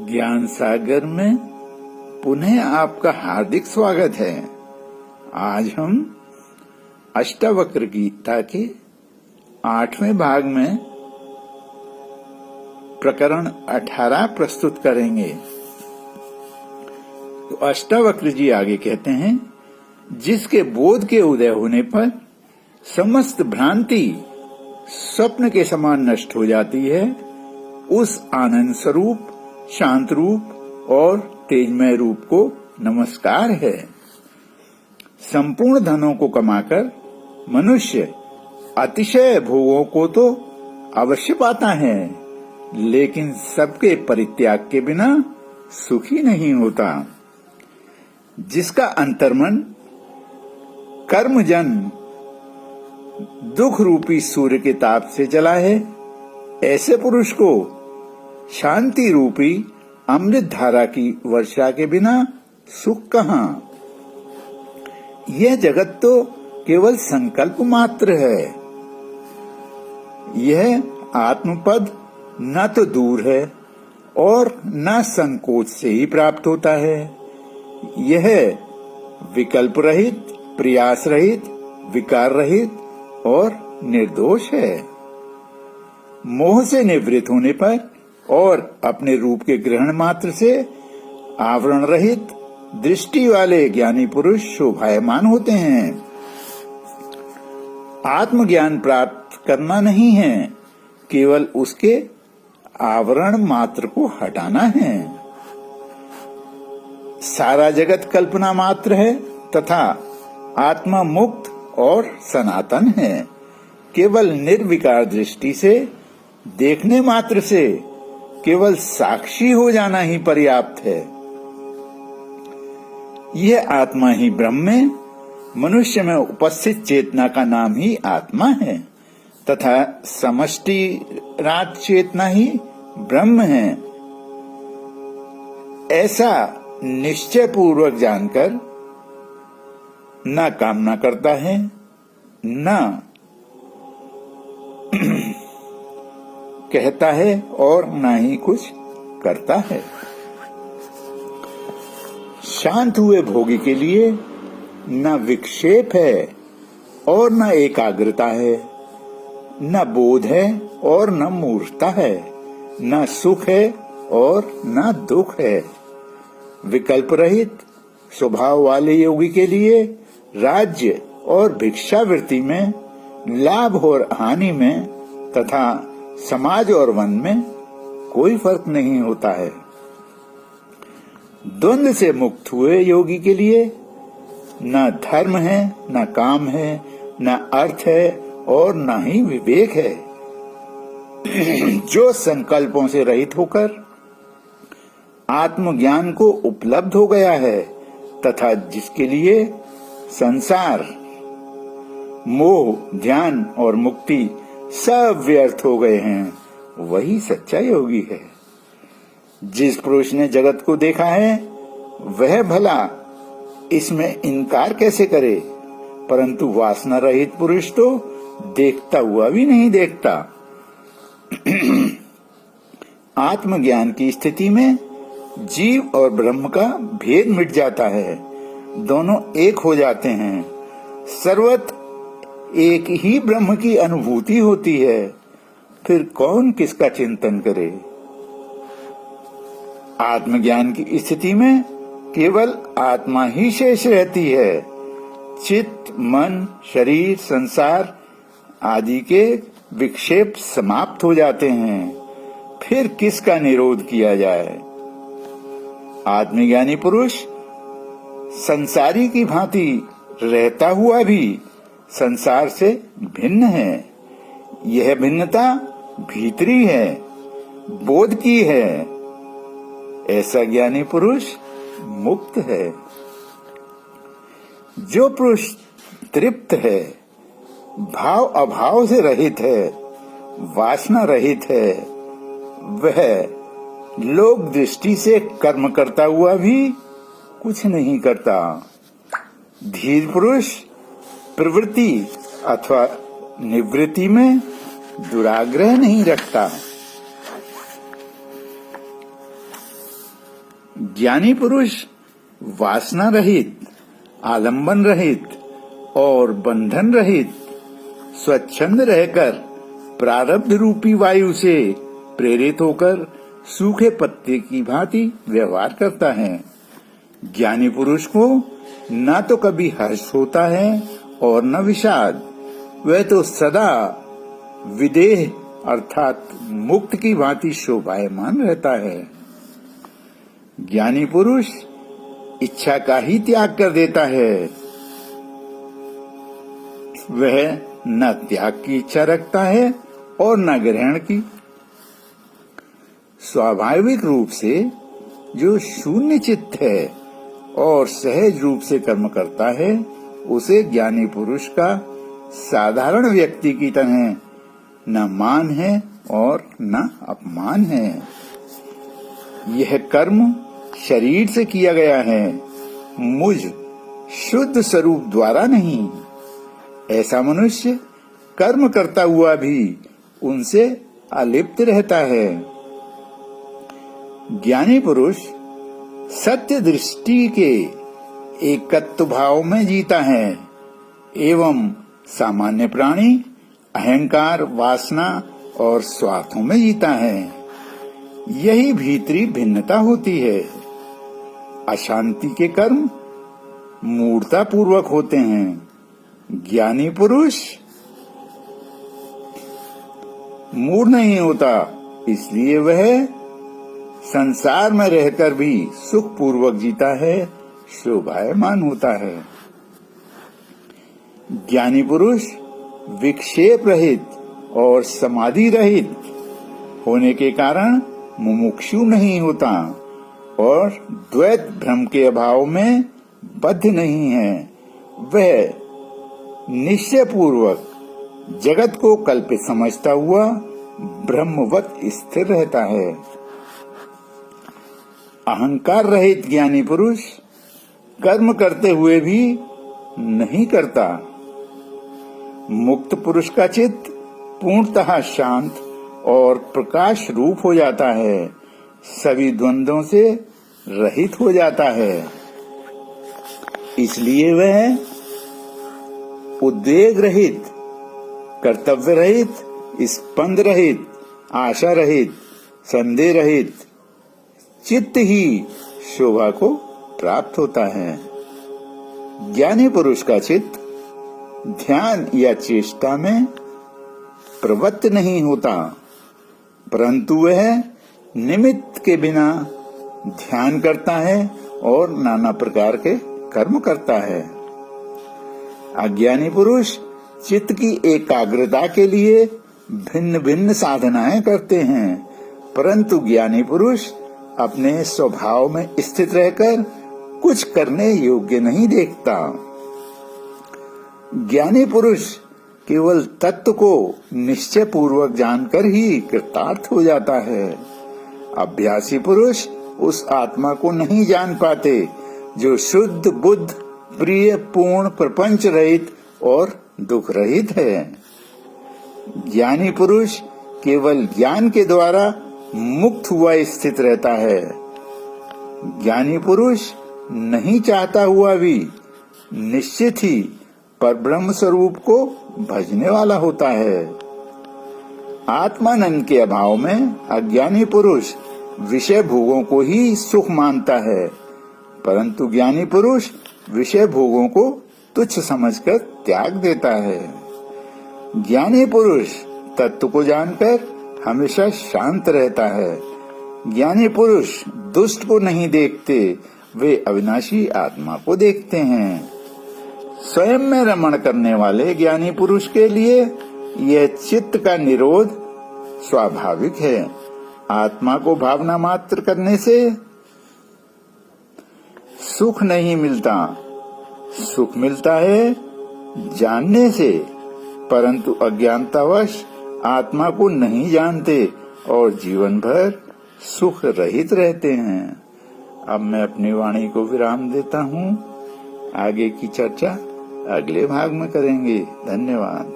ज्ञान सागर में पुनः आपका हार्दिक स्वागत है। आज हम अष्टावक्र गीता के 8वें भाग में प्रकरण 18 प्रस्तुत करेंगे। तो अष्टावक्र जी आगे कहते हैं, जिसके बोध के उदय होने पर समस्त भ्रांति स्वप्न के समान नष्ट हो जाती है, उस आनंद स्वरूप, शांत रूप और तेजमय रूप को नमस्कार है। संपूर्ण धनों को कमाकर मनुष्य अतिशय भोगों को तो अवश्य पाता है, लेकिन सबके परित्याग के बिना सुखी नहीं होता। जिसका अंतर्मन कर्मजन दुख रूपी सूर्य के ताप से जला है, ऐसे पुरुष को शांति रूपी अमृत धारा की वर्षा के बिना सुख कहाँ। यह जगत तो केवल संकल्प मात्र है। यह आत्मपद न तो दूर है और न संकोच से ही प्राप्त होता है। यह विकल्प रहित, प्रयास रहित, विकार रहित और निर्दोष है। मोह से निवृत्त होने पर और अपने रूप के ग्रहण मात्र से आवरण रहित दृष्टि वाले ज्ञानी पुरुष शोभायमान होते हैं। आत्मज्ञान प्राप्त करना नहीं है, केवल उसके आवरण मात्र को हटाना है। सारा जगत कल्पना मात्र है तथा आत्मा मुक्त और सनातन है। केवल निर्विकार दृष्टि से, देखने मात्र से, केवल साक्षी हो जाना ही पर्याप्त है। यह आत्मा ही ब्रह्म है। मनुष्य में उपस्थित चेतना का नाम ही आत्मा है तथा समष्टि रात चेतना ही ब्रह्म है। ऐसा निश्चय पूर्वक जानकर न कामना करता है, न कहता है और न ही कुछ करता है। शांत हुए भोगी के लिए न विक्षेप है और न एकाग्रता है, न बोध है और न मूर्छता है, न सुख है और न दुख है। विकल्प रहित स्वभाव वाले योगी के लिए राज्य और भिक्षावृत्ति में, लाभ और हानि में तथा समाज और वन में कोई फर्क नहीं होता है। द्वंद से मुक्त हुए योगी के लिए न धर्म है, न काम है, न अर्थ है और न ही विवेक है। जो संकल्पों से रहित होकर आत्मज्ञान को उपलब्ध हो गया है तथा जिसके लिए संसार, मोह, ध्यान और मुक्ति सब व्यर्थ हो गए हैं, वही सच्चा योगी है। जिस पुरुष ने जगत को देखा है वह भला इसमें इनकार कैसे करे, परंतु वासना रहित पुरुष तो देखता हुआ भी नहीं देखता। आत्मज्ञान की स्थिति में जीव और ब्रह्म का भेद मिट जाता है, दोनों एक हो जाते हैं। सर्वत्र एक ही ब्रह्म की अनुभूति होती है, फिर कौन किसका चिंतन करे। आत्मज्ञान की स्थिति में केवल आत्मा ही शेष रहती है। चित्त, मन, शरीर, संसार आदि के विक्षेप समाप्त हो जाते हैं, फिर किसका निरोध किया जाए। आत्मज्ञानी पुरुष संसारी की भांति रहता हुआ भी संसार से भिन्न है। यह भिन्नता भीतरी है, बोध की है। ऐसा ज्ञानी पुरुष मुक्त है। जो पुरुष तृप्त है, भाव अभाव से रहित है, वासना रहित है, वह लोक दृष्टि से कर्म करता हुआ भी कुछ नहीं करता। धीर पुरुष प्रवृत्ति अथवा निवृत्ति में दुराग्रह नहीं रखता। ज्ञानी पुरुष वासना रहित, आलंबन रहित और बंधन रहित स्वच्छंद रहकर प्रारब्ध रूपी वायु से प्रेरित होकर सूखे पत्ते की भांति व्यवहार करता है। ज्ञानी पुरुष को न तो कभी हर्ष होता है और न विषाद। वह तो सदा विदेह अर्थात मुक्त की भांति शोभायमान रहता है। ज्ञानी पुरुष इच्छा का ही त्याग कर देता है। वह न त्याग की इच्छा रखता है और न ग्रहण की। स्वाभाविक रूप से जो शून्य चित्त है और सहज रूप से कर्म करता है, उसे ज्ञानी पुरुष का साधारण व्यक्ति की तरह न मान है और न अपमान है। यह कर्म शरीर से किया गया है, मुझ शुद्ध स्वरूप द्वारा नहीं। ऐसा मनुष्य कर्म करता हुआ भी उनसे अलिप्त रहता है। ज्ञानी पुरुष सत्य दृष्टि के एकत्व भाव में जीता है एवं सामान्य प्राणी अहंकार, वासना और स्वार्थों में जीता है। यही भीतरी भिन्नता होती है। अशांति के कर्म मूढ़ता पूर्वक होते हैं। ज्ञानी पुरुष मूढ़ नहीं होता, इसलिए वह संसार में रहकर भी सुख पूर्वक जीता है, शोभायमान होता है। ज्ञानी पुरुष विक्षेप रहित और समाधि रहित होने के कारण मुमुक्षु नहीं होता और द्वैत भ्रम के अभाव में बद्ध नहीं है। वह निश्चय पूर्वक जगत को कल्पित समझता हुआ ब्रह्मवत स्थिर रहता है। अहंकार रहित ज्ञानी पुरुष कर्म करते हुए भी नहीं करता। मुक्त पुरुष का चित्त पूर्णतः शांत और प्रकाश रूप हो जाता है, सभी द्वंद्वों से रहित हो जाता है। इसलिए वह उद्वेग रहित, कर्तव्य रहित, स्पंद रहित, आशा रहित, संदेह रहित चित्त ही शोभा को प्राप्त होता है। ज्ञानी पुरुष का चित्त ध्यान या चेष्टा में प्रवृत्त नहीं होता, परंतु वह निमित्त के बिना ध्यान करता है और नाना प्रकार के कर्म करता है। अज्ञानी पुरुष चित्त की एकाग्रता के लिए भिन्न भिन्न साधनाएं करते हैं, परंतु ज्ञानी पुरुष अपने स्वभाव में स्थित रहकर कुछ करने योग्य नहीं देखता। ज्ञानी पुरुष केवल तत्व को निश्चय पूर्वक जानकर ही कृतार्थ हो जाता है। अभ्यासी पुरुष उस आत्मा को नहीं जान पाते जो शुद्ध, बुद्ध, प्रिय, पूर्ण, प्रपंच रहित और दुख रहित है। ज्ञानी पुरुष केवल ज्ञान के द्वारा मुक्त हुआ स्थित रहता है। ज्ञानी पुरुष नहीं चाहता हुआ भी निश्चित ही परब्रह्म स्वरूप को भजने वाला होता है। आत्मानंद के अभाव में अज्ञानी पुरुष विषय भोगों को ही सुख मानता है, परंतु ज्ञानी पुरुष विषय भोगों को तुच्छ समझकर त्याग देता है। ज्ञानी पुरुष तत्व को जानकर हमेशा शांत रहता है। ज्ञानी पुरुष दुष्ट को नहीं देखते, वे अविनाशी आत्मा को देखते हैं। स्वयं में रमण करने वाले ज्ञानी पुरुष के लिए यह चित्त का निरोध स्वाभाविक है। आत्मा को भावना मात्र करने से सुख नहीं मिलता, सुख मिलता है जानने से, परंतु अज्ञानतावश आत्मा को नहीं जानते और जीवन भर सुख रहित रहते हैं। अब मैं अपनी वाणी को विराम देता हूँ। आगे की चर्चा अगले भाग में करेंगे। धन्यवाद।